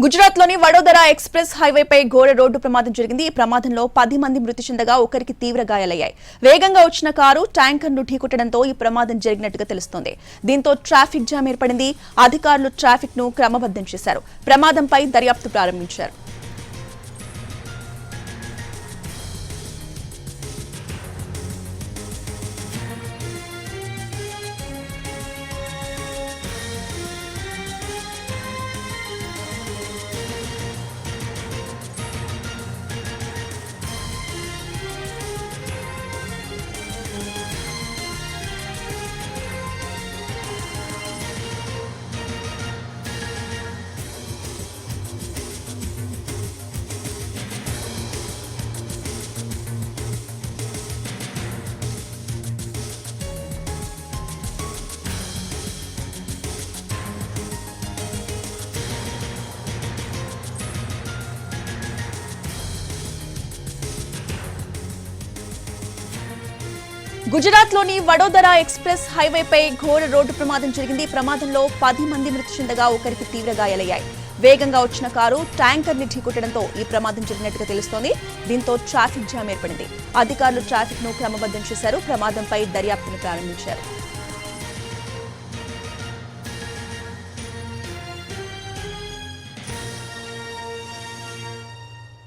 గుజరాత్లోని వడోదరా ఎక్స్ప్రెస్ హైవేపై ఘోర రోడ్డు ప్రమాదం జరిగింది. ఈ ప్రమాదంలో 10 మంది మృతి చెందగా ఒకరికి తీవ్ర గాయాలయ్యాయి. వేగంగా వచ్చిన కారు ట్యాంకర్ను ఢీకొట్టడంతో ఈ ప్రమాదం జరిగినట్టుగా తెలుస్తోంది. దీంతో ట్రాఫిక్ జామ్ ఏర్పడింది. అధికారులు ట్రాఫిక్ ను క్రమబద్ధం చేశారు. ప్రమాదంపై దర్యాప్తు ప్రారంభించారు. గుజరాత్లోని వడోదరా ఎక్స్ప్రెస్ హైవేపై ఘోర రోడ్డు ప్రమాదం జరిగింది. ఈ ప్రమాదంలో 10 మంది మృతి చెందగా ఒకరికి తీవ్ర గాయాలయ్యాయి. వేగంగా వచ్చిన కారు ట్యాంకర్ ని ఢీకొట్టడంతో ఈ ప్రమాదం జరిగినట్టుగా తెలుస్తోంది. దీంతో ట్రాఫిక్ జామ్ ఏర్పడింది. అధికారులు ట్రాఫిక్ ను క్రమబద్ధం చేశారు. ప్రమాదంపై దర్యాప్తును ప్రారంభించారు.